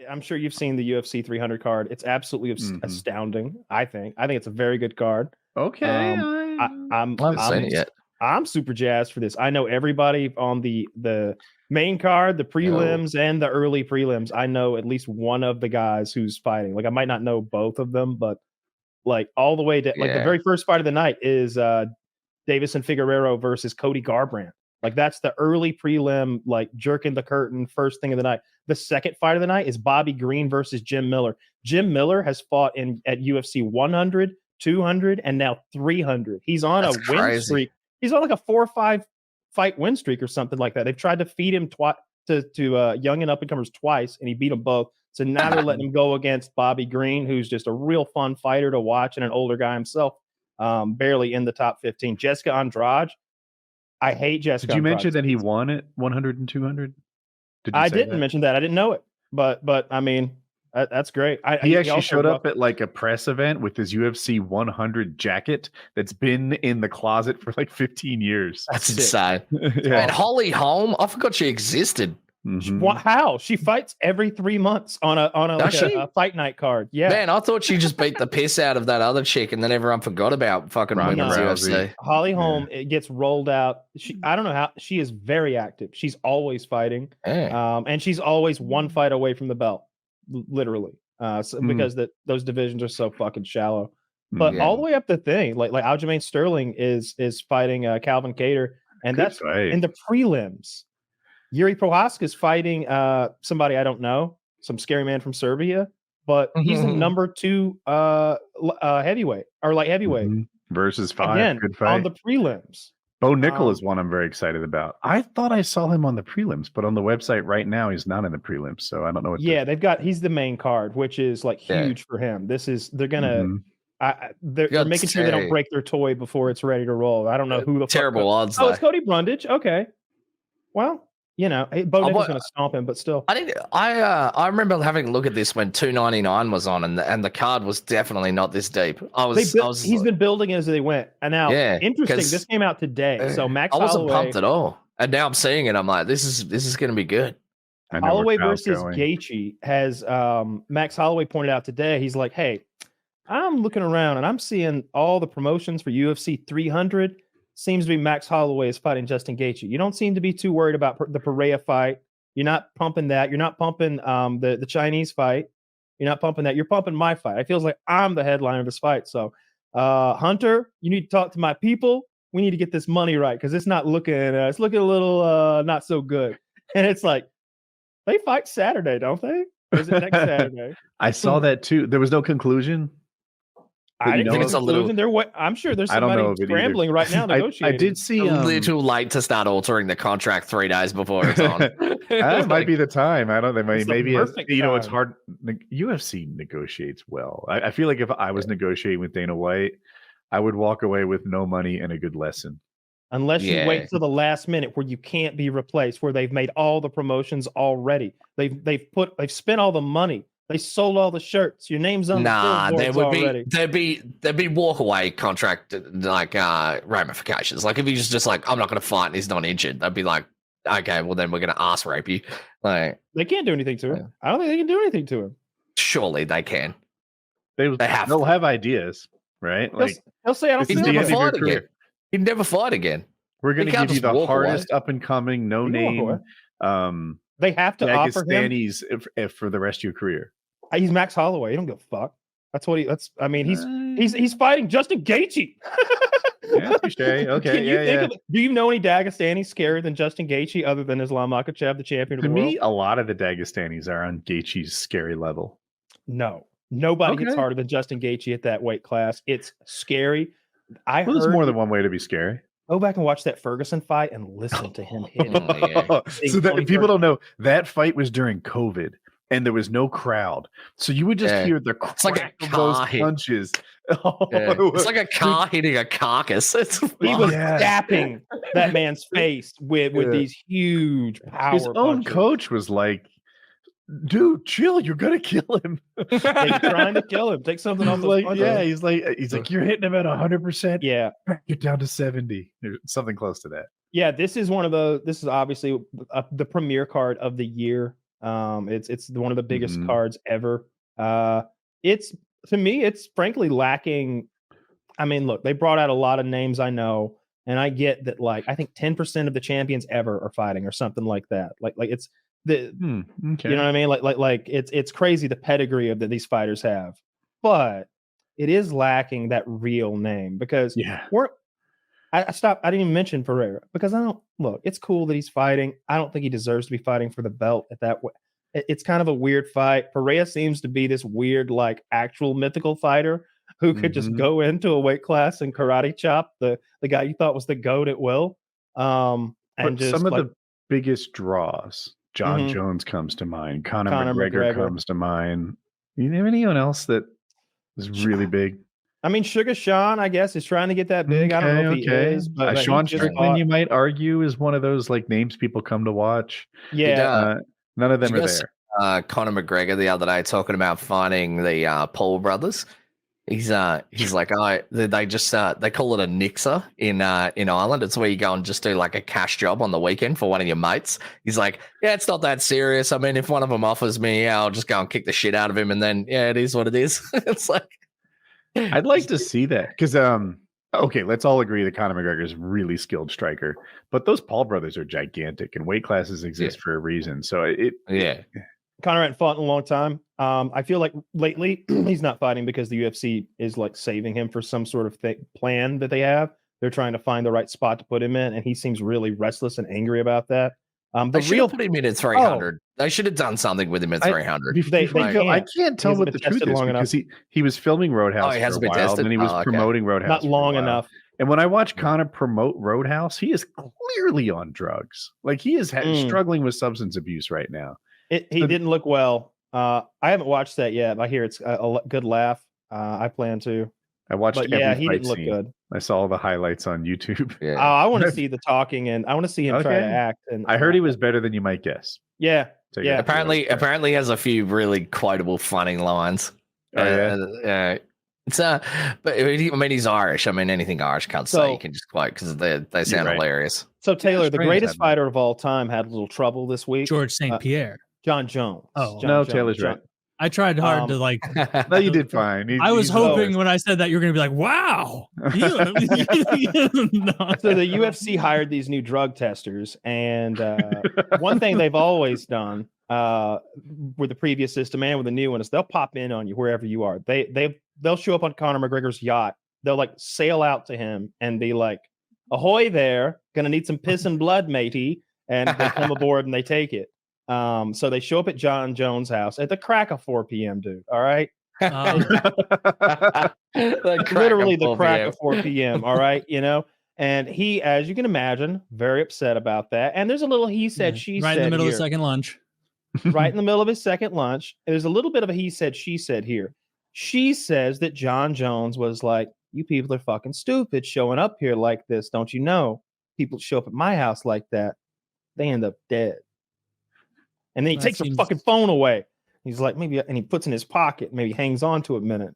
I'm sure you've seen the UFC 300 card. It's absolutely astounding. I think it's a very good card. Okay, I haven't seen it yet. I'm super jazzed for this. I know everybody on the main card, the prelims, and the early prelims. I know at least one of the guys who's fighting. Like I might not know both of them, but like all the way to like the very first fight of the night is Davison Figueiredo versus Cody Garbrandt. Like that's the early prelim, like jerking the curtain first thing of the night. The second fight of the night is Bobby Green versus Jim Miller. Jim Miller has fought at UFC 100, 200, and now 300. He's on a win streak. He's on like a 4 or 5 fight win streak or something like that. They've tried to feed him to young and up and comers twice, and he beat them both. So now they're letting him go against Bobby Green, who's just a real fun fighter to watch and an older guy himself, barely in the top 15. Jessica Andrade. I hate Jessica. Did you mention that he won at 100 and 200? I didn't mention that. I didn't know it, but I mean, that's great. He actually showed up at like a press event with his UFC 100 jacket that's been in the closet for like 15 years. That's insane. And Holly Holm, I forgot she existed. How? She fights every 3 months on a fight night card. Yeah, man, I thought she just beat the piss out of that other chick, and then everyone forgot about fucking women's UFC. Holly Holm, it gets rolled out. I don't know how. She is very active. She's always fighting, and she's always one fight away from the belt, literally. Because those divisions are so fucking shallow. But all the way up the thing, like Aljamain Sterling is fighting Calvin Kattar, and that's in the prelims. Yuri Prohaska is fighting somebody I don't know, some scary man from Serbia, but he's the number 2 heavyweight or light heavyweight versus 5. Again, good fight on the prelims. Bo Nickel is one I'm very excited about. I thought I saw him on the prelims, but on the website right now he's not in the prelims, so I don't know what. He's the main card, which is like huge for him. They're gonna. They're making sure they don't break their toy before it's ready to roll. I don't know who the terrible odds. Oh, it's Cody Brundage. Okay, well. You know, Bo Nickel's going to stomp him, but still. I remember having a look at this when 299 was on, and the card was definitely not this deep. He's been building as they went, and now interesting. This came out today, so Max Holloway. I wasn't pumped at all, and now I'm seeing it. I'm like, this is going to be good. Holloway versus Gaethje has Max Holloway pointed out today. He's like, hey, I'm looking around and I'm seeing all the promotions for UFC 300. Seems to be Max Holloway is fighting Justin Gaethje. You don't seem to be too worried about the Pereira fight. You're not pumping that. You're not pumping the Chinese fight. You're not pumping that. You're pumping my fight. It feels like I'm the headliner of this fight. So, Hunter, you need to talk to my people. We need to get this money right because it's not looking. It's looking a little not so good. And it's like they fight Saturday, don't they? Or is it next Saturday? I saw that too. There was no conclusion. I think it's a little. I'm sure there's somebody scrambling right now negotiating. I did see a little too late to start altering the contract 3 days before it's on. That might be the time. I don't know. Maybe it's hard. UFC negotiates well. I feel like if I was negotiating with Dana White, I would walk away with no money and a good lesson. Unless you wait till the last minute where you can't be replaced, where they've made all the promotions already. They've spent all the money. They sold all the shirts. Your name's on the billboards already. There'd be walk away contract like ramifications. Like if he's just like, I'm not going to fight and he's not injured, they'd be like, okay, well then we're going to ass rape you. Like they can't do anything to him. I don't think they can do anything to him. Surely they can. They'll have ideas, right? Like he'll say, I don't he'd never fight again. He'd never fight again. We're going to give you the hardest up and coming, no name. They have to offer him if for the rest of your career. He's Max Holloway. He don't give a fuck. That's what he's fighting Justin Gaethje. Yeah, okay. Do you know any Dagestanis scarier than Justin Gaethje other than Islam Makhachev, the champion of the world? To me, a lot of the Dagestanis are on Gaethje's scary level. No, nobody hits harder than Justin Gaethje at that weight class. It's scary. There's more than one way to be scary. Go back and watch that Ferguson fight and listen to him hit. So that people don't know, that fight was during COVID. And there was no crowd, so you would just hear the crack of those punches. It's like a car hitting a carcass. He was tapping that man's face with these huge power. His own coach was like, "Dude, chill! You're gonna kill him." He's trying to kill him. Take something off. He's like, you're hitting him at 100%. Yeah, get down to 70, something close to that. Yeah, this is one of those. This is obviously the premier card of the year. It's one of the biggest cards ever. It's to me, it's frankly lacking. I mean, look, they brought out a lot of names I know, and I get that. Like, I think 10% of the champions ever are fighting, or something like that. Like it's the okay. You know what I mean? Like it's crazy the pedigree of that these fighters have, but it is lacking that real name because I didn't even mention Pereira because I don't look. It's cool that he's fighting. I don't think he deserves to be fighting for the belt at that way. It's kind of a weird fight. Pereira seems to be this weird, like actual mythical fighter who could just go into a weight class and karate chop the guy you thought was the GOAT at will. And just some of the biggest draws, Jon Jones comes to mind. Conor McGregor comes to mind. You know anyone else that is really big? I mean, Sugar Sean, I guess, is trying to get that big. I don't know if he is, but Sean Strickland, you might argue, is one of those like names people come to watch. Yeah, none of them are there. Conor McGregor the other day talking about fighting the Paul brothers. He's like, they just they call it a nixer in Ireland. It's where you go and just do like a cash job on the weekend for one of your mates. He's like, yeah, it's not that serious. I mean, if one of them offers me, I'll just go and kick the shit out of him, and then it is what it is. It's like, I'd like to see that because okay, let's all agree that Conor McGregor is a really skilled striker, but those Paul brothers are gigantic, and weight classes exist for a reason. So Conor hadn't fought in a long time. I feel like lately he's not fighting because the UFC is like saving him for some sort of plan that they have. They're trying to find the right spot to put him in, and he seems really restless and angry about that. They should have put him in at 300. They should have done something with him at 300. I can't tell what the truth is because he was filming Roadhouse for a while, and then he was promoting Roadhouse. Not long enough. And when I watch Conor promote Roadhouse, he is clearly on drugs. Like he is struggling with substance abuse right now. He didn't look well. I haven't watched that yet. I hear it's a good laugh. I plan to. I watched every fight he didn't look scene. Good. I saw all the highlights on YouTube. Yeah. I want to see the talking, and I want to see him try to act. And I heard he was better than you might guess. Yeah. So apparently he has a few really quotable, funny lines. But I mean, he's Irish. I mean, anything Irish can't say you can just quote because they sound hilarious. So Taylor, the greatest fighter of all time, had a little trouble this week. George St. Pierre. Jon Jones. Taylor's right. I tried hard to like. No, you did fine. I was hoping when I said that you're going to be like, "Wow." So the UFC hired these new drug testers, and one thing they've always done with the previous system and with the new one is they'll pop in on you wherever you are. They'll show up on Conor McGregor's yacht. They'll like sail out to him and be like, "Ahoy there! Gonna need some piss and blood, matey." And they come aboard and they take it. So they show up at Jon Jones' house at the crack of 4 p.m., dude. All right. Literally the crack of 4 p.m. All right. You know, and he, as you can imagine, very upset about that. And there's a little he said, she said. Right in the middle of second lunch. Right in the middle of his second lunch. There's a little bit of a he said, she said here. She says that Jon Jones was like, "You people are fucking stupid showing up here like this. Don't you know? People show up at my house like that, they end up dead." And then he takes her fucking phone away. He's like, maybe, and he puts in his pocket, maybe hangs on to it a minute.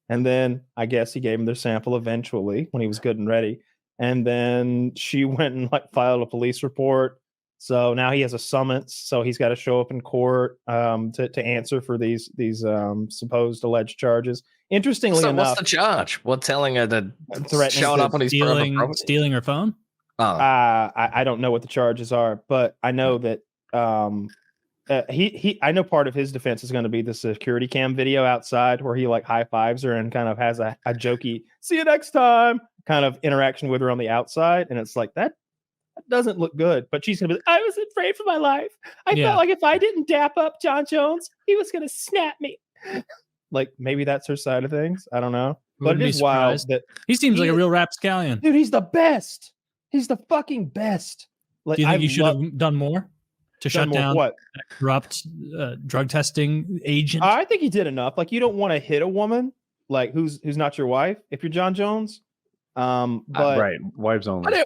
And then I guess he gave him their sample eventually when he was good and ready. And then she went and like filed a police report. So now he has a summons. So he's got to show up in court to answer for these supposed alleged charges. Interestingly enough, what's the charge? What, telling her to showing up on his stealing her phone? I don't know what the charges are, but I know that I know part of his defense is going to be the security cam video outside where he like high fives her and kind of has a jokey "see you next time" kind of interaction with her on the outside, and it's like that doesn't look good. But she's gonna be, "I was afraid for my life. I felt like if I didn't dap up Jon Jones, he was gonna snap me." Like maybe that's her side of things. I don't know, but it is wild that he seems like a real rapscallion, dude. He's the best. He's the fucking best. Like, do you think you should have done more to shut down what corrupt drug testing agent? I think he did enough. Like, you don't want to hit a woman like who's not your wife if you're Jon Jones. But right, wives only.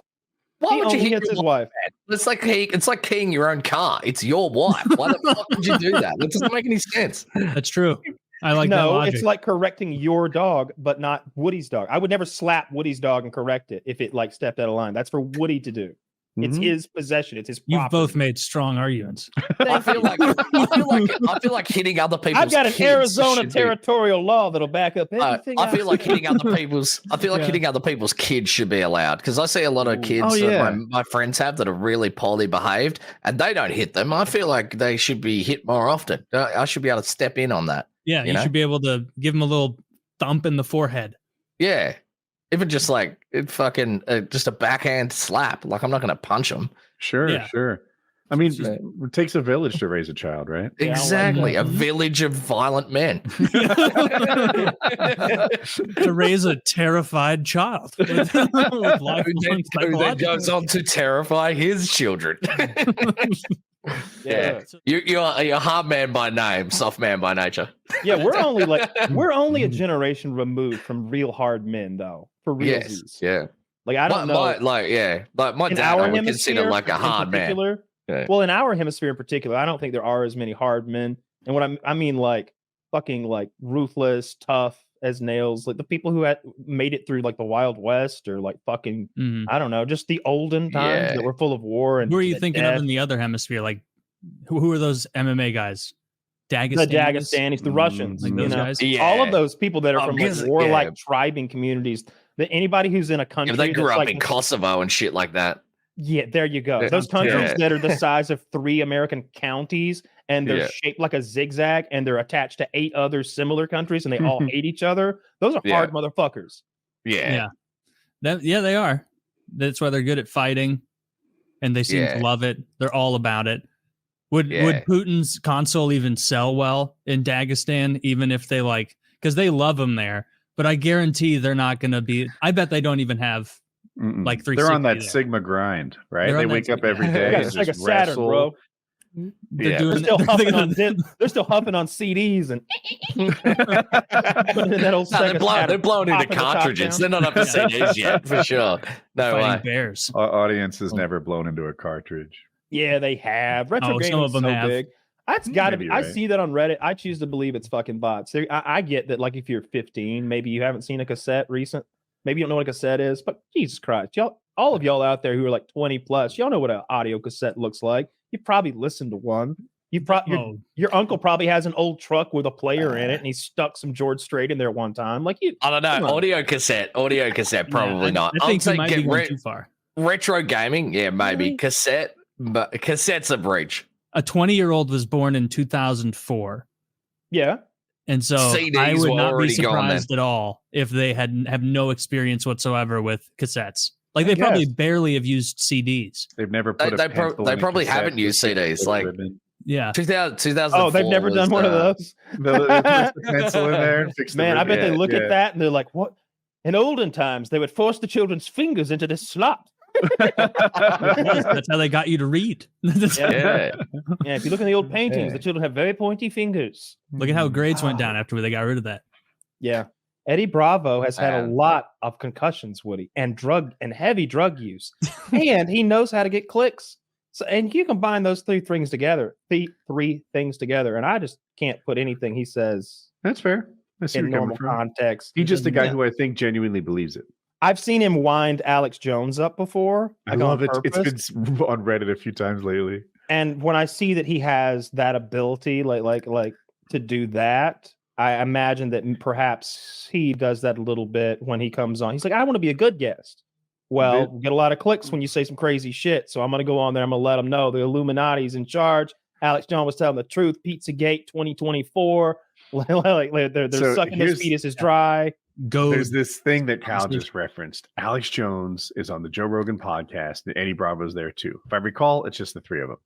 Why would you hit his wife? It's like keying your own car. It's your wife. Why the fuck would you do that? That doesn't make any sense. That's true. I like that logic. It's like correcting your dog, but not Woody's dog. I would never slap Woody's dog and correct it if it like stepped out of line. That's for Woody to do. It's his possession. It's his property. You've both made strong arguments. I feel like hitting other people's. I've got an Arizona territorial law that'll back up anything. I feel like hitting other people's. I feel like hitting other people's kids should be allowed, because I see a lot of kids that my friends have that are really poorly behaved, and they don't hit them. I feel like they should be hit more often. I should be able to step in on that. Yeah, you should be able to give them a little thump in the forehead. Yeah. Even just like just a backhand slap. Like, I'm not going to punch him. Sure. I mean, it takes a village to raise a child, right? Exactly. A village of violent men. To raise a terrified child. Who then goes on to terrify his children. Yeah. You're a hard man by name, soft man by nature. Yeah, we're only a generation removed from real hard men, though. For real. Yeah. Like, I don't know. Like my dad, I would consider like a hard man. Yeah. Well, in our hemisphere in particular, I don't think there are as many hard men. And what I mean, like, fucking like ruthless, tough as nails, like the people who had made it through like the Wild West, or like fucking I don't know, just the olden times that were full of war. And who are you thinking of in the other hemisphere? Like, who are those MMA guys? The Dagestanis, the Russians, like those guys. Yeah. All of those people that are from like warlike tribing communities. That anybody who's in a country, they grew up in Kosovo and shit like that. Yeah, there you go. Those countries that are the size of 3 American counties, and they're shaped like a zigzag, and they're attached to 8 other similar countries, and they all hate each other. Those are hard motherfuckers. Yeah. They are. That's why they're good at fighting, and they seem to love it. They're all about it. Would Putin's console even sell well in Dagestan, even if they because they love them there? But I guarantee they're not going to be. I bet they don't even have like 360. They're on that there. Sigma grind, right? They wake up every day. It's like a Saturn, bro. They're still huffing on CDs and they're blown into cartridges. They're not up to CDs yet, for sure. No way. Bears. Our audience has never blown into a cartridge. Yeah, they have. Retro gaming is so big. That's got to be. Right. I see that on Reddit. I choose to believe it's fucking bots. I get that, like, if you're 15, maybe you haven't seen a cassette recent. Maybe you don't know what a cassette is, but Jesus Christ, y'all, all of y'all out there who are like 20 plus, y'all know what an audio cassette looks like. You probably listened to one. Your uncle probably has an old truck with a player in it, and he stuck some George Strait in there one time. Like, I don't know, audio cassette, probably not. I think you might be going too far. Retro gaming, yeah, maybe cassette, but cassette's a breach. A 20-year-old was born in 2004. Yeah. And so CDs I would not be surprised at all if they have no experience whatsoever with cassettes. Like, they probably barely have used CDs. They've never put they probably haven't used CDs. Like, 2004. Oh, they've never done one of those. They put the pencil in there and fix Man, I bet they look at that and they're like, what? In olden times, they would force the children's fingers into this slot. That's how they got you to read. Yeah, if you look in the old paintings, the children have very pointy fingers. Look at how grades went down after they got rid of that. Yeah. Eddie Bravo has had a lot of concussions, Woody, and heavy drug use. And he knows how to get clicks. So, and you combine those three things together, and I just can't put anything he says. That's fair. In normal context. He's just a guy who I think genuinely believes it. I've seen him wind Alex Jones up before. I love it. It's been on Reddit a few times lately. And when I see that he has that ability, like to do that, I imagine that perhaps he does that a little bit when he comes on. He's like, I want to be a good guest. Well, we get a lot of clicks when you say some crazy shit. So I'm going to go on there. I'm going to let them know the Illuminati's in charge. Alex Jones was telling the truth. Pizzagate 2024. They're sucking his fetuses dry. There's this thing that Kyle just referenced. Alex Jones is on the Joe Rogan podcast, and Eddie Bravo's there too. If I recall, it's just the three of them.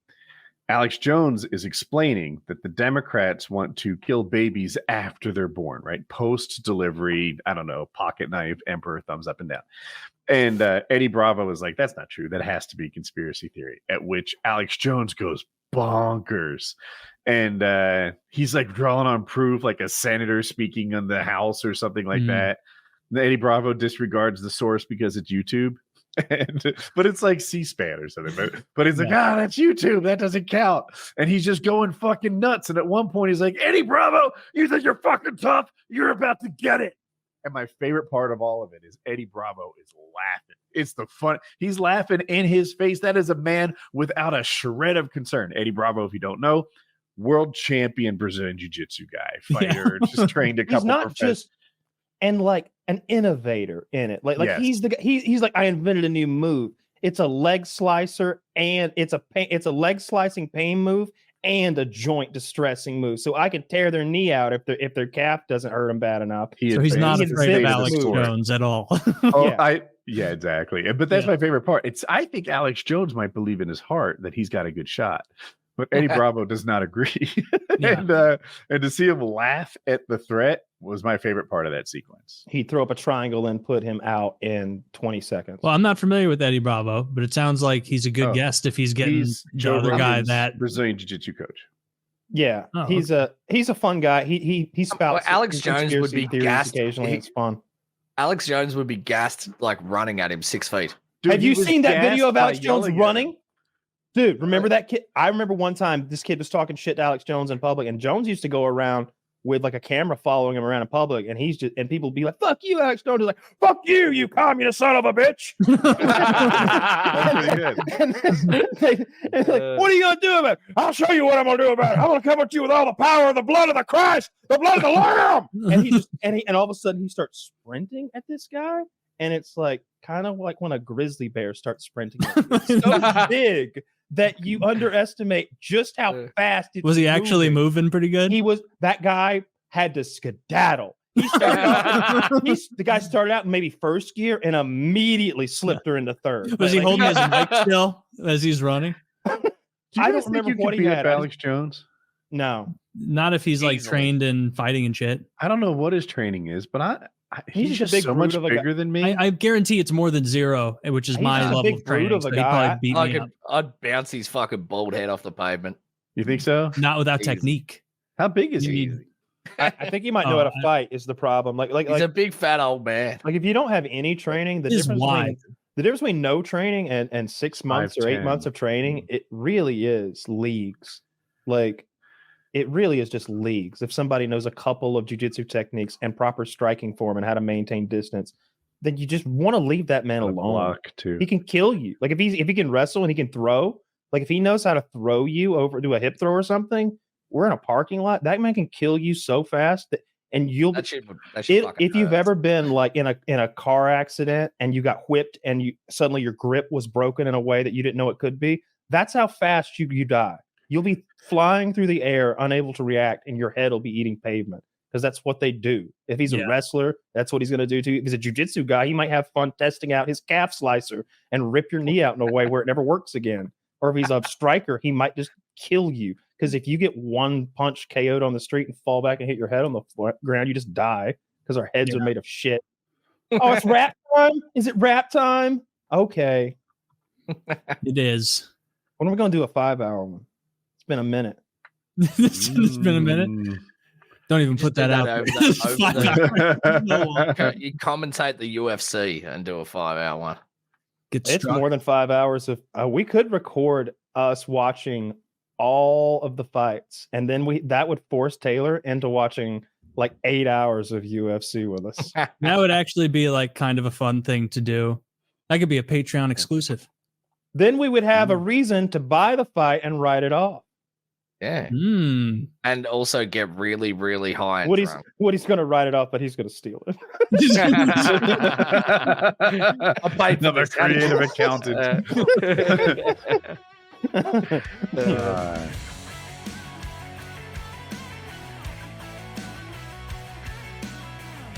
Alex Jones is explaining that the Democrats want to kill babies after they're born, right? Post-delivery, I don't know, pocket knife, emperor, thumbs up and down. And Eddie Bravo is like, that's not true. That has to be conspiracy theory. At which Alex Jones goes bonkers. And he's like drawing on proof, like a senator speaking on the House or something like that. And Eddie Bravo disregards the source because it's YouTube. But it's like C-SPAN or something. But he's like, that's YouTube. That doesn't count. And he's just going fucking nuts. And at one point, he's like, Eddie Bravo, you think you're fucking tough? You're about to get it. And my favorite part of all of it is Eddie Bravo is laughing. It's the fun. He's laughing in his face. That is a man without a shred of concern. Eddie Bravo, if you don't know, world champion Brazilian Jiu-Jitsu guy, fighter, just trained a couple. He's not just and like an innovator in it. Like Yes. he's the guy. He's like, I invented a new move. It's a leg slicer and it's a leg slicing pain move and a joint distressing move. So I can tear their knee out if their calf doesn't hurt them bad enough. So he's not afraid of Alex story. Jones at all. Yeah, exactly. But that's my favorite part. I think Alex Jones might believe in his heart that he's got a good shot, but Eddie Bravo does not agree. And to see him laugh at the threat was my favorite part of that sequence. He'd throw up a triangle and put him out in 20 seconds. Well, I'm not familiar with Eddie Bravo, but it sounds like he's a good guest if he's getting the other guy that Brazilian Jiu-Jitsu coach. Yeah, he's a fun guy. He spouts. Alex Jones would be gassed occasionally. It's fun. Alex Jones would be gassed like running at him 6 feet. Dude, have you seen that video of Alex Jones yelling running? Dude, remember that kid? I remember one time this kid was talking shit to Alex Jones in public, and Jones used to go around with like a camera following him around in public, and people be like, "Fuck you, Alex Jones." He's like, "Fuck you, you communist son of a bitch." and like, what are you gonna do about it? I'll show you what I'm gonna do about it. I'm gonna come at you with all the power of the blood of the Christ, the blood of the Lamb. And all of a sudden he starts sprinting at this guy, and it's like kind of like when a grizzly bear starts sprinting. It's so big that you underestimate just how fast it's was he actually moving pretty good? That guy had to skedaddle. The guy started out in maybe first gear and immediately slipped her into third. Was he holding his mic still as he's running? I don't remember what he had. Alex Jones? No. Not if he's like trained in fighting and shit. I don't know what his training is, but he's just big so much bigger than me. I guarantee it's more than 0, which is my level of training. Of a guy. I'd bounce his fucking bald head off the pavement. You think so? Not without technique. How big is he? I think he might know how to fight is the problem. He's a big fat old man. Like if you don't have any training, the difference between no training and 6 months or 8 months of training, it really is leagues. Like it really is just leagues. If somebody knows a couple of jiu-jitsu techniques and proper striking form and how to maintain distance, then you just want to leave that man alone. Too. He can kill you. Like if he can wrestle and he can throw, like if he knows how to throw you over, do a hip throw or something, we're in a parking lot. That man can kill you so fast and you'll if you've ever been like in a car accident and you got whipped and suddenly your grip was broken in a way that you didn't know it could be, that's how fast you die. You'll be flying through the air, unable to react, and your head will be eating pavement because that's what they do. If he's a wrestler, that's what he's going to do to you. If he's a jiu-jitsu guy, he might have fun testing out his calf slicer and rip your knee out in a way where it never works again. Or if he's a striker, he might just kill you because if you get one punch KO'd on the street and fall back and hit your head on the ground, you just die because our heads are made of shit. Oh, it's rap time? Is it rap time? Okay. It is. When are we going to do a 5-hour one? It's been a minute. It's been a minute. Don't even put that out. You commentate the UFC and do a 5-hour one. It's more than 5 hours of. We could record us watching all of the fights, and then that would force Taylor into watching like 8 hours of UFC with us. That would actually be like kind of a fun thing to do. That could be a Patreon exclusive. Then we would have a reason to buy the fight and write it off. Yeah. And also get really, really high. Woody's going to write it off, but he's going to steal it. Another creative accountant.